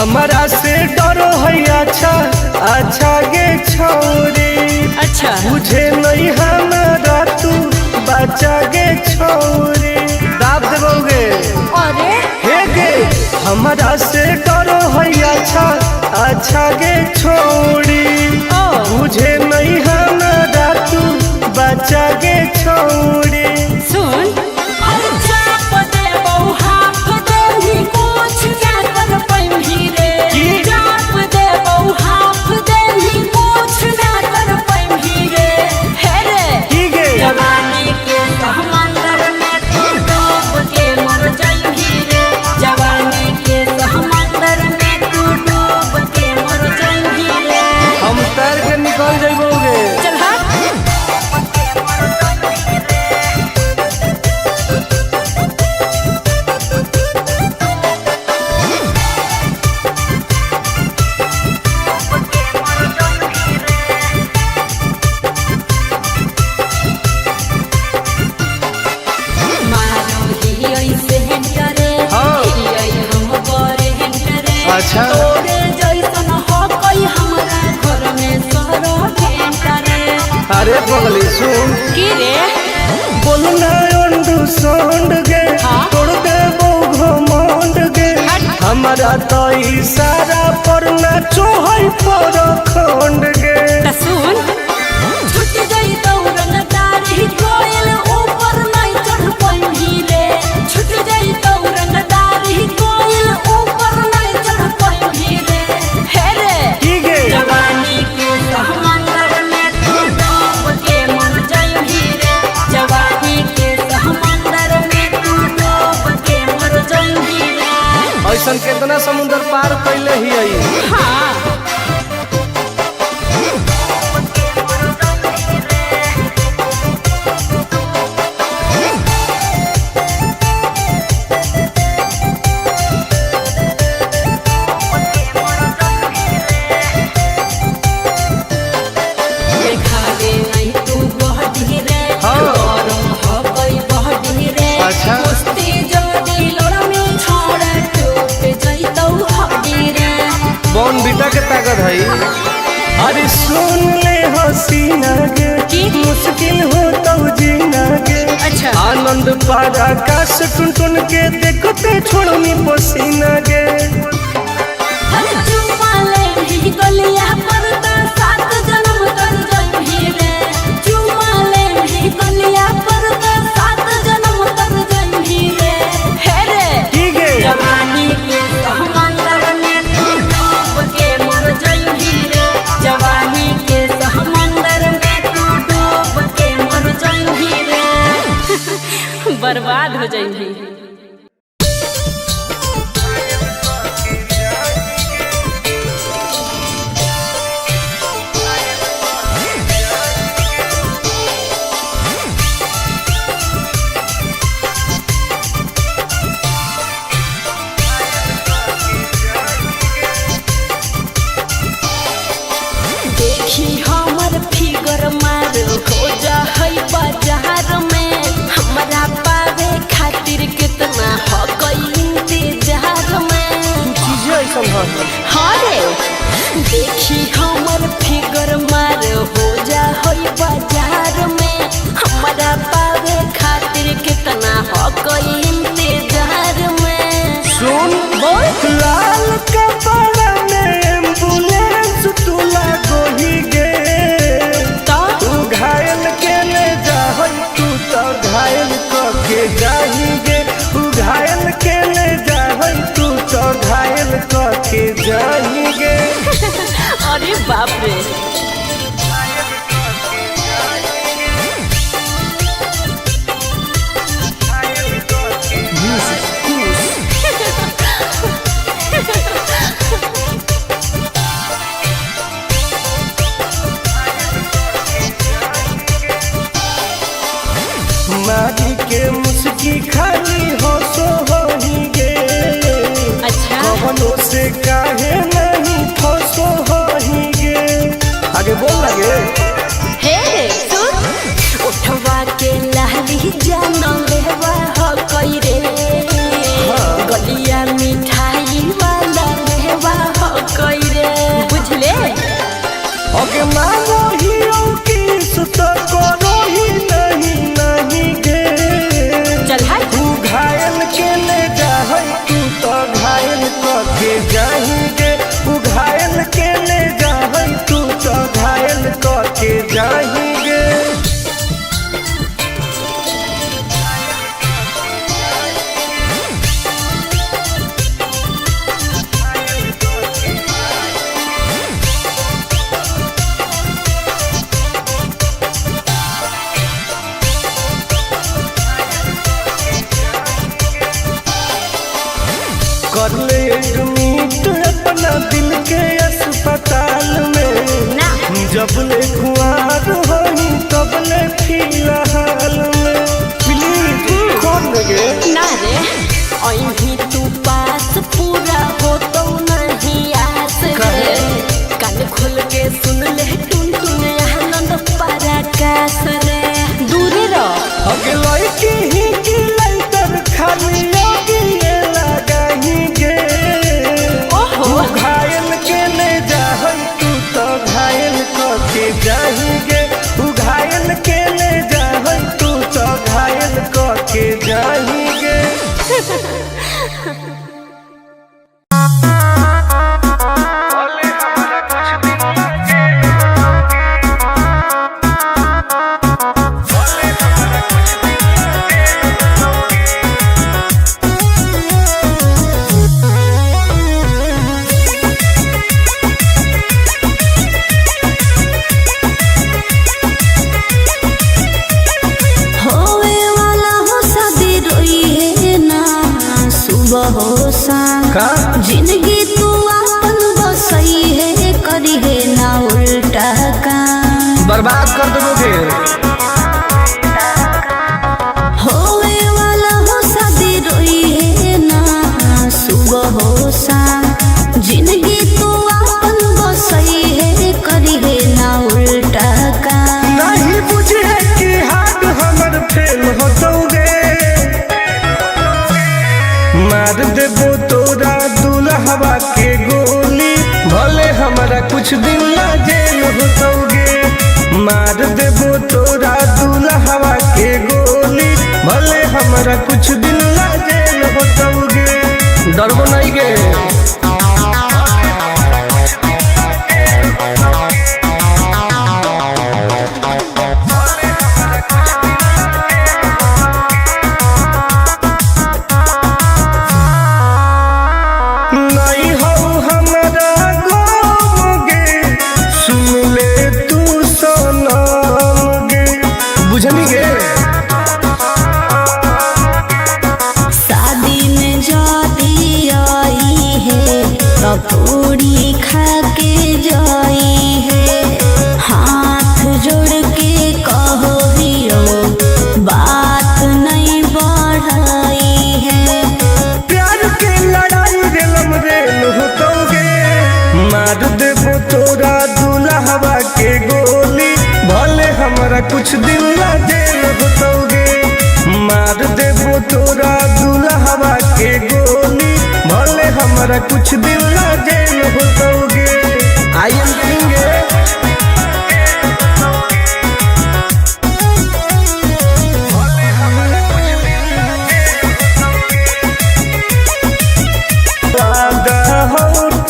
हमारा से डरो है अच्छा अच्छा गे छोरी। अच्छा मुझे नहीं हमारा तू बचा गे छोरी। दाब देवोगे अरे हे गे हमारा से डरो है अच्छा अच्छा गे छोरी। मुझे नहीं हमारा तू बचा गे छोरी। सुन निकल जाइबोगे। चल अच्छा अरे पगली सुन की रे बोलना अंडू सोंड गे तोड़ दे वो घमंड गे। हमारा तो इशारा पर ना चोहई पर खंड गे। सुन छुट गई दौरन दारी कोयल ऊपर नहीं चढ़ पाई रे। छुट गई दौरन दारी कोयल ऊपर नहीं चढ़ पाई रे। हे रे की गे जवानी के समंदर में तू डूब के मर जाई रे। जवानी के समंदर में तू डूब के मर जाई रे। ऐसा कितना समुद्र पार कैले ही आई। हाँ अच्छा बॉन बीटा के ताकत है। अरे सुन ले हसीना गे मुश्किल हो तो जीना गे। अच्छा आनंद पार आकाश टुन टुन के देखते छोड़नी पसीना गे। बर्बाद हो जाएंगी। देखी हमर फिगर मार हो जा है बाजार में। हमरा पावे खातिर कितना हो गई इंतजार में। हाँ रे देखी हमर फिगर मार हो जा है बाजार में। हमरा पावे खातिर कितना हो गई इंतजार में। सुन बोल लाल कपड़ा में एम्बुलेंस तू लागो ही गे। तू घायल के ले जा तू तो घायल के जाही गे। तू घायल के ले जा तू तो घायल के जाही गे। अरे बाप रे मारी के मुस्की खाली हो सो ही गे। अच्छा कवनों से काहे नहीं फसो ही गे। आगे बोल लगे हे सुन उठवा के लहली जान लेवा हो कोई रे। गलिया मिठाई वाला लेवा अगे मांगो ही किस तो करो ही नहीं गे। चल है तू घायल के ले जा तू तो घायल के जाएंगे। तू घायल के ले जा तू तो घायल के जाएंगे। कर ले एडमिट अपना दिल के अस्पताल में ना जब ले कुआर होई तब ले फिलहाल में प्लीज कौन लगे ना रे अहीं तू पास पूरा हो तो नहीं आस रे। कान खोल के सुन ले टुन टुन आनंद पराकाश रे। दूर रह अगे लड़की ही की लइतर खाली योगी लगाएंगे। ओहो घायल के ले जा तू तो घायल के जाएंगे। तू घायल के ले जा तू तो घायल के जाएंगे। का जिंदगी तू अपन बसई है करी है ना उल्टा काम बर्बाद कर दोगे। होवे वाला हो शादी रोई है ना सुबह हो शाम। जिंदगी तू अपन बसई है करी है ना उल्टा काम। नहीं बुझे कि हाथ हमर फेल होतोगे। मार देबो तोरा दुल्हवा के गोली भले हमारा कुछ दिन ला जेल होतोगे। मार देबो तोरा दुल्हवा के गोली भले हमारा कुछ दिन ला जेल होतोगे। डरबो नहीं गे। पूरी खा के जाई है हाथ जोड़ के कहो हियो बात नहीं बढ़ाई है। प्यार के लड़ाई रेलम रेल होतोगे। मार देबो तोरा दुल्हवा के गोली भले हमारा कुछ दिन ला जेल होतोगे। मार देबो तोरा दुल्हवा के गोली भले हमारा कुछ दिन ला जेल होतोगे। आई एम किंग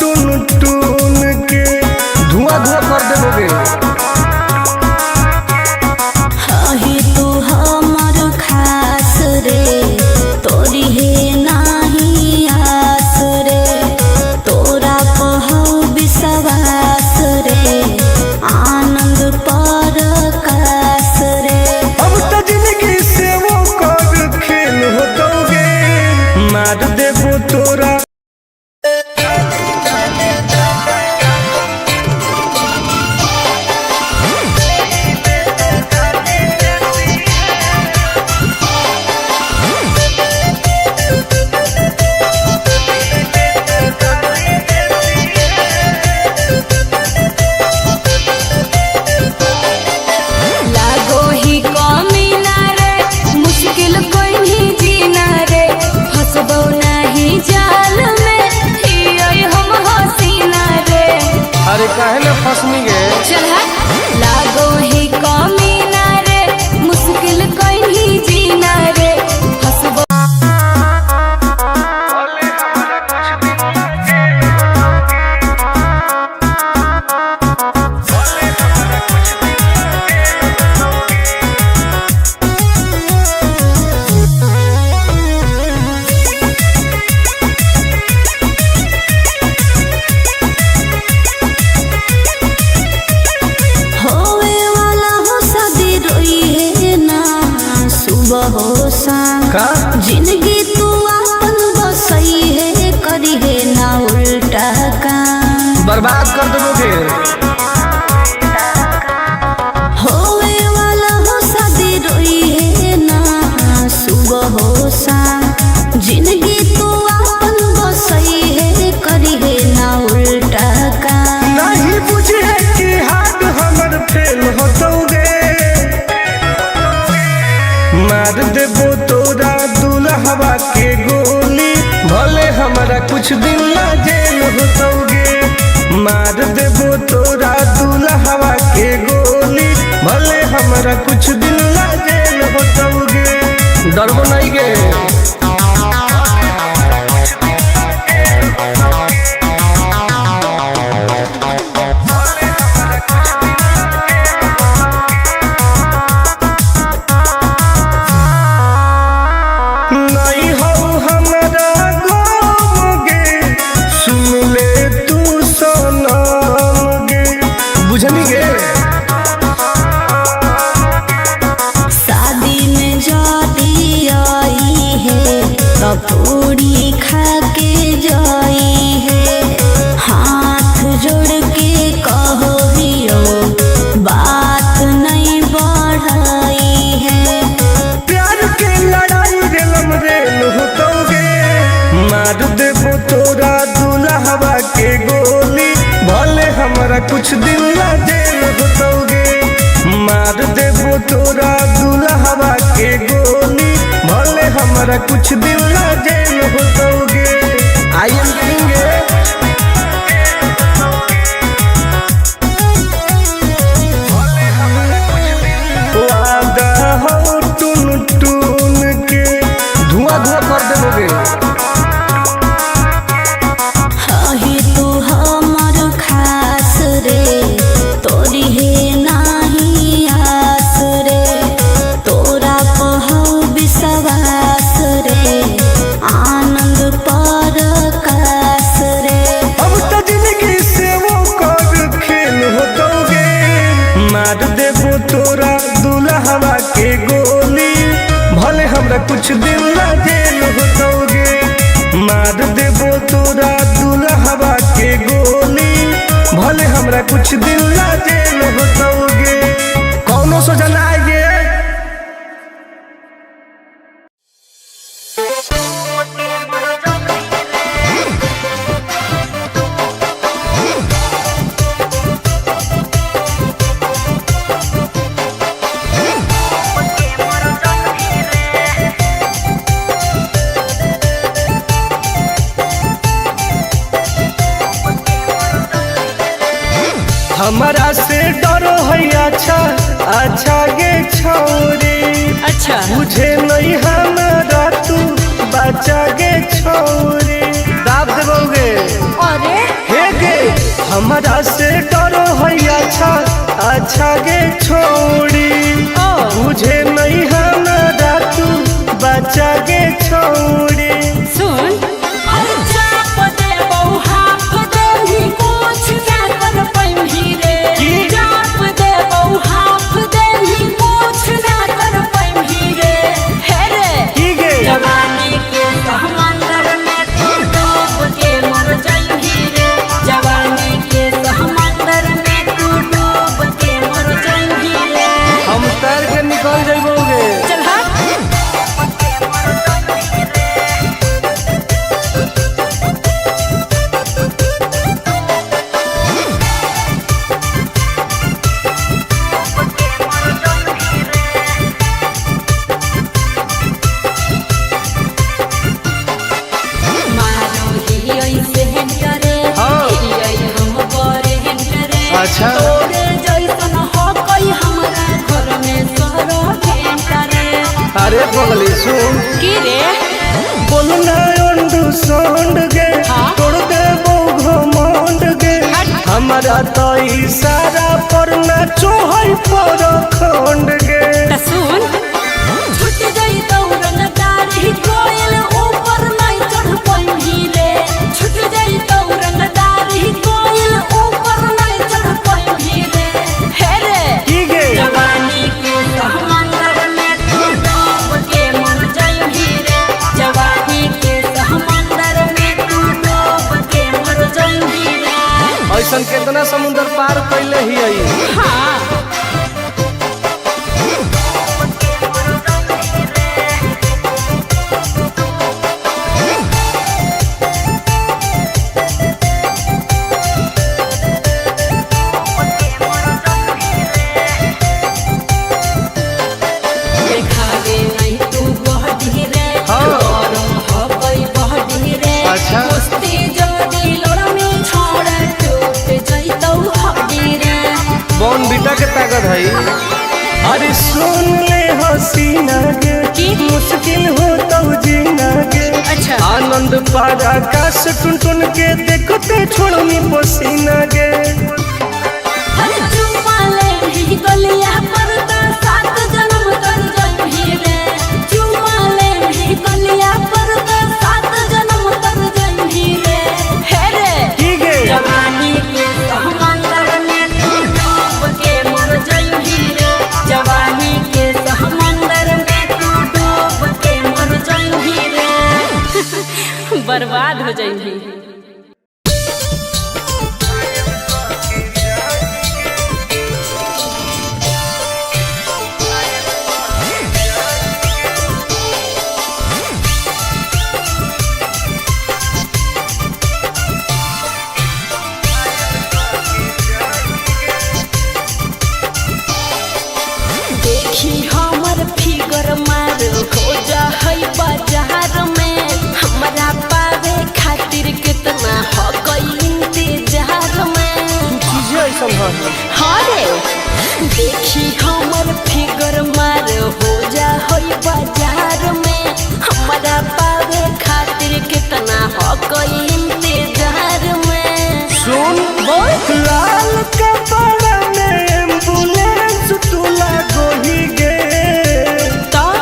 टून टून के धुआं धुआं कर देबोगे। ही तू हमर खास रे तोरी है नाही आस रे। तोरा कहौ विश्वास रे आनंद परकाश रे। अब तो जिंदगी से वो कर खेल होतोगे। मार देबो तोरा काहे न फसनी गे। हो शाम का जिंदगी तू अपन बसई है करी है ना उल्टा काम बर्बाद कर दोगे। होवे वाला हो शादी रोई है ना सुबह हो शाम जिंदगी तू अपन बसई है करी है ना उल्टा काम नहीं बुझे कि हाथ हमर फेल होतोगे मार देबो तोरा दुल्हवा के गोली भले हमारा कुछ दिन ना जेल होतोगे मार देबो तोरा दुल्हवा के गोली भले हमारा कुछ दिन ना जेल होतोगे डरबो नहीं गे। नहीं हो हमारा गोगे सुन ले तू सनम गे बुझनी गे। शादी में जाती आई है तो पूरी खा के जाई है हाथ जोड़ के कहो हियो बात नहीं बढ़ाई है प्यार के लड़ाई रेलम रेल होतोगे मार देबो तोरा दुल्हवा के गोली भले हमारा कुछ दिन ना जेल होतोगे मार देबो तोरा दुल्हवा के गोली भले हमारा कुछ दिन ना जेल होतोगे। आई एम किंग वादा हो टून टून के धुआं धुआं कर देबोगे। ही तू हमर खास रे तोरी है नाही आस रे तोरा पहौ विश्वास रे आनंद पर कास रे अब तो जिंदगी से वो कर खेल होतोगे मार देबो तोरा दुल्हवा के गोली भले हमरा कुछ दिन ना जेल होतोगे मार देबो तोरा दुल्हवा के गोली भले हमरा कुछ दिन ना जेल होतोगे कौनो सोचा ना आएगे। हमारा से डरो है अच्छा अच्छा गे छोरी अच्छा मुझे नहीं हमारा तू बचा गे छोरी दाब देबोगे। अरे हे गे हमारा से डरो है अच्छा अच्छा गे छोरी मुझे नहीं हमारा तू बचा गे छोरी सुन निकल जाइबोगे। चल हट अच्छा तोरे जैसन हो कोई हमरा घर में सहरो भेंटरे अरे पगली सुन की रे बोलना अंडू सांड गे तोड़ दे वो घमंड गे हमारा तो इशारा पर नाचो है पर खंड गे सुन छूट गई दौड़न दाढ़ी कोयल ऊपर नहीं चढ़ पाई रे छूट गई दौड़न दाढ़ी कोयल ऊपर नहीं चढ़ पाई रे हे रे की गे जवानी के समंदर में तू डूब के बॉर्नविटा के ताकत है। अरे सुन ले हसीना के मुश्किल हो तो जीना के। अच्छा। आनंद पार आकाश टुन टुन के देखते छोड़नी पसीना के। अरे चुम्मा ले ही गलिया पर तो 7 जन्म कर जही रे। चुम्मा ले ही गलिया पर तो 7 जन्म कर जही रे। हे रे ठीक है। जवानी के समंदर में तू डूब के मर जही रे। जवानी के समंदर में तू डूब के मर जही रे। बर्बाद हो जही। देखी हमर फिगर मार हो जा है बाजार में। हमरा पावे खातिर कितना हो गई इंतजार में। चीजें ऐसा है। हाँ रे देखी हमर फिगर मार हो जा है बाजार में। हमरा पावे खातिर कितना हो गई इंतजार में। सुन बोल लाल कपड़ा में एम्बुलेंस तुला गोही गे।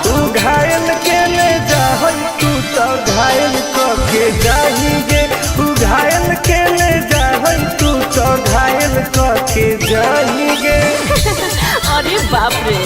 तू घायल के ले जा तू तो घायल के जाही गे। तू घायल के ले जा तू तो घायल के जाही गे। अरे बाप रे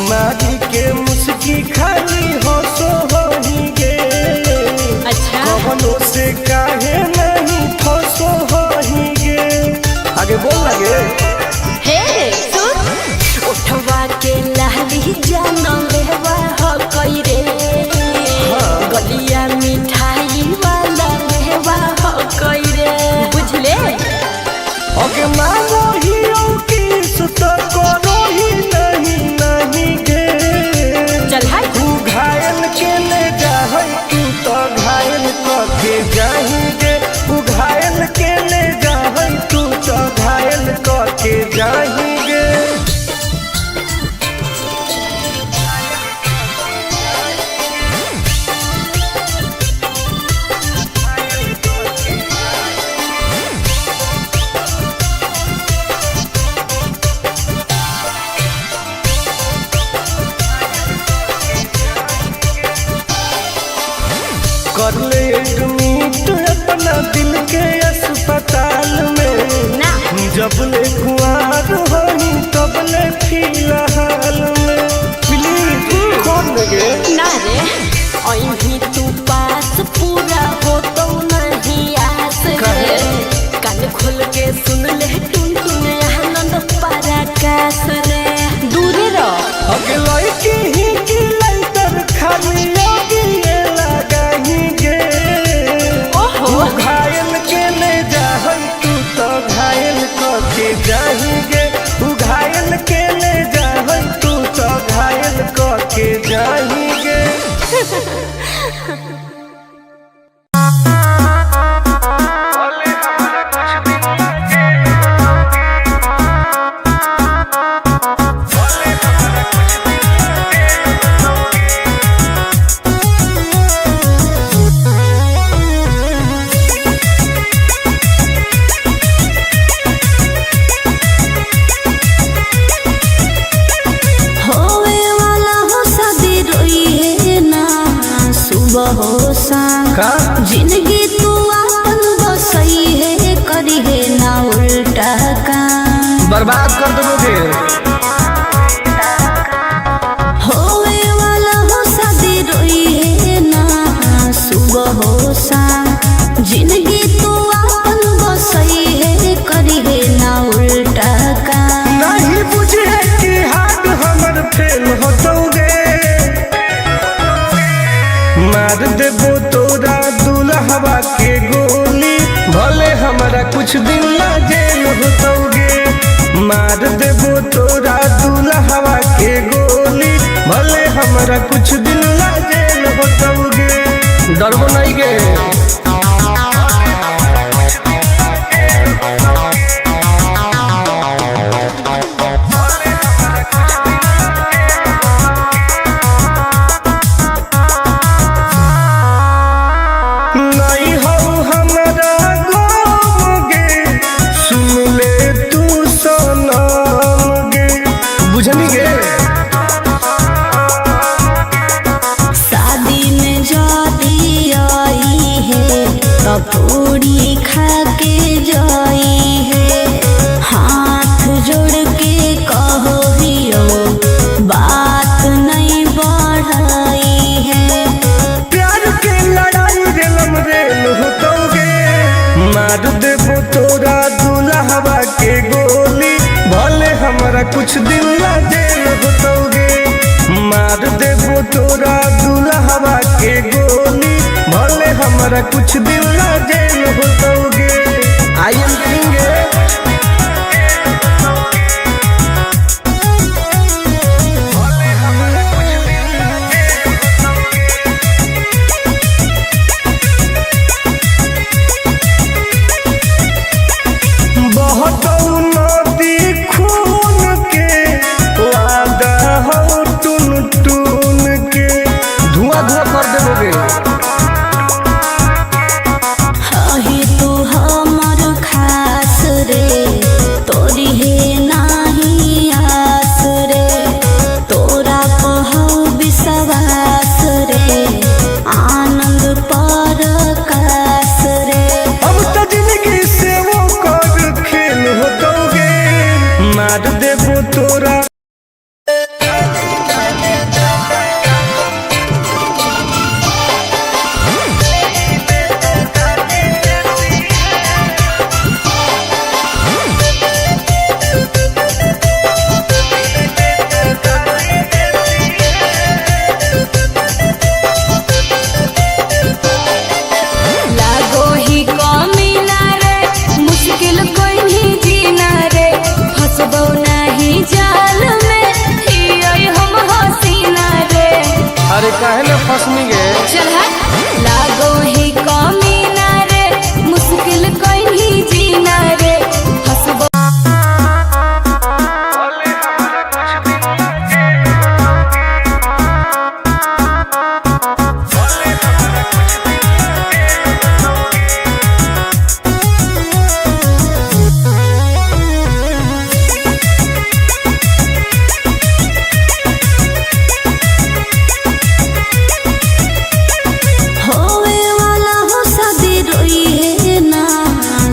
मारी के मुस्की खाली हो सो होही गे। अच्छा कवनों से काहे नहीं फसो होही गे। आगे बोल लगे। हे सुन उठवा के लाली जानो लेवा हो कई रे। गलिया मिठाई वाला लेवा हो कई रे। बुझले ओके मांगो ही की सुत करो ही नहीं गे। चल हाय तू घायल के ले जा तू तो घायल के जाही गे। तू घायल के ले जा तू तो घायल के जाही गे। कर ले एडमिट अपना दिल के अस्पताल में। ना जब ले कुआर होही तब ले फिलहाल में। प्लीज कौन लगे ना रे अहीं तू पास पूरा हो तो नहीं आस रे। कान खोल के सुन ले टुन टुन आनंद पराकाश रे। दूरे रह अगे लड़की ही की लाइटर खाली लगी लगाही गे। ओहो तू घायल के ले जा तू तो घायल के जाही गे। तू घायल के ले जा तू तो घायल के जाही गे। जिंदगी तू अपन बसई है करी है ना उल्टा काम। बर्बाद कर दोगे। होवे वाला हो शादी रोई है ना सुबह हो शाम। जिंदगी तू अपन बसई है करी है ना उल्टा काम। नहीं बुझे कि हाथ हमर फेल होतोगे। मार देबो तोरा दुल्हवा के गोली। कुछ दिन ला जेल होतोगे। मार देबो तोरा दुल्हवा के गोली, भले हमरा कुछ दिन ला जेल होतोगे। डरबो नहीं गे। नहीं हो हमरा गम गे, सुन ले तू सनम गे, बुझनी गे। शादी में जाती आई है तो पूरी खा के जाई है। हाथ जोड़ के कहो हियो बात नहीं बढ़ाई है। प्यार के लड़ाई रेलम रेल होतोगे। मार देबो तोरा दुल्हवा के गोली, भले हमरा कुछ दिन ला जेल होतोगे। मार देबो तोरा दुल्हवा के गोली, भले हमरा कुछ दिन ला जेल होतोगे। I am king. बहुत नदी खून के वादा हो टून टून के, धुआं धुआं कर देबोगे। हही तू हमर खास रे, तोरी है नाही आस रे। तोरा कहो विश्वास रे, आनंद परकाश रे। अब तो जिंदगी से वो कर खेल होतोगे। मार देबो तोरा लागो ही कमीना रे, मुश्किल कोई नहीं जीना रे। फंसबो नहीं जाल में, हियै हम हसीना रे। अरे काहे न फंसनी गे। चल हट। लागो ही कमीना रे, मुश्किल कोई नहीं जीना रे। फंसबो होवे वाला हो शादी रोई है ना,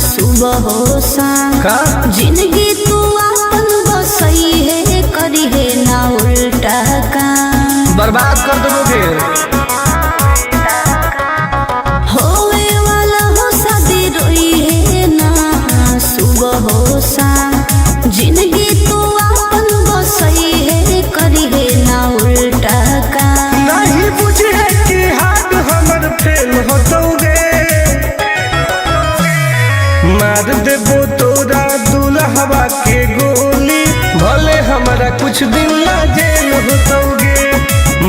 सुबह हो शाम। का जिंदगी तू अपन बसई है, करी है ना उल्टा काम। बर्बाद कर देबोगे। होवे वाला हो शादी रोई है ना, सुबह हो शाम। जिंदगी तू अपन बसई है, करी है ना उल्टा काम। नहीं बुझे कि हाथ हमर फेल होतोगे। मार देबो तोरा दुल्हवा के गोली, भले हमरा कुछ दिन ला जेल होतोगे।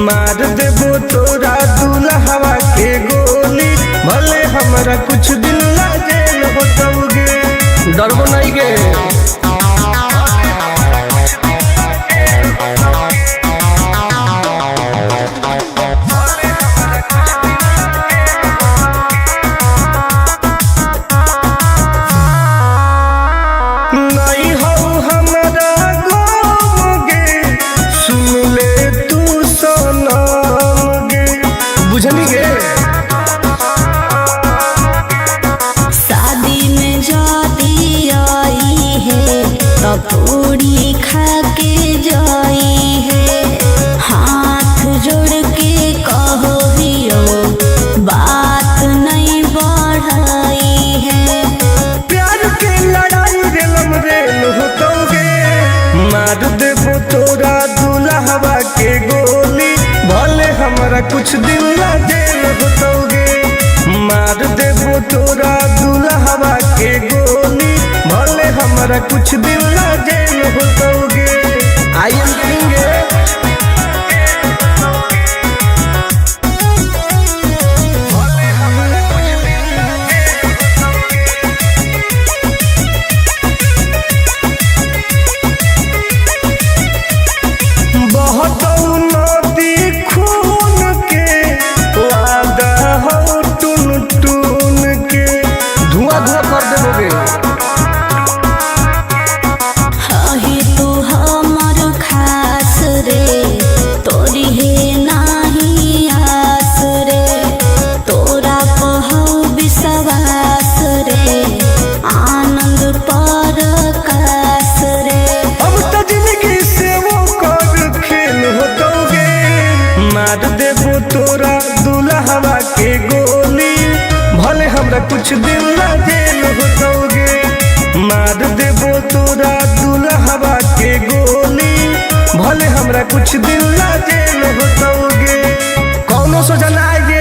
मार देबो तोरा दुल्हवा के गोली, भले हमरा कुछ दिन ला जेल होतोगे। डरबो नहीं गे। नहीं हो हमरा गम गे, सुन ले तू सनम गे, बुझनी गे। शादी में जाती आई है तो पूरी खा के जाई है। हाथ जोड़ के कहो हियो बात नहीं बढ़ाई है। प्यार के लड़ाई रेलम रेल होतोगे। मार देबो तोरा दुल्हवा के गोली, भले हमरा कुछ दिन ला जेल होतोगे। मार देबो तोरा दुल्हवा के गोली, हमारा कुछ दिन ना जेल होतोगे। आई एम किंग बहुत नदी खून के वादा हो टून टून के धुआं धुआं कर देबोगे। आहे तू हमर खास रे तोरी हे नाही आस रे तोरा कहौ विश्वास रे आनंद परकाश रे। अब तो जिंदगी से वो कर खेल होतोगे। मार देबो तोरा दुल्हवा के गोली भले हमरा कुछ दिन ना जेल होतोगे। मार देबो तोरा दुल्हवा के गोली भले हमरा कुछ दिन ना जेल होतोगे। कौनो सोचा ना आएगे।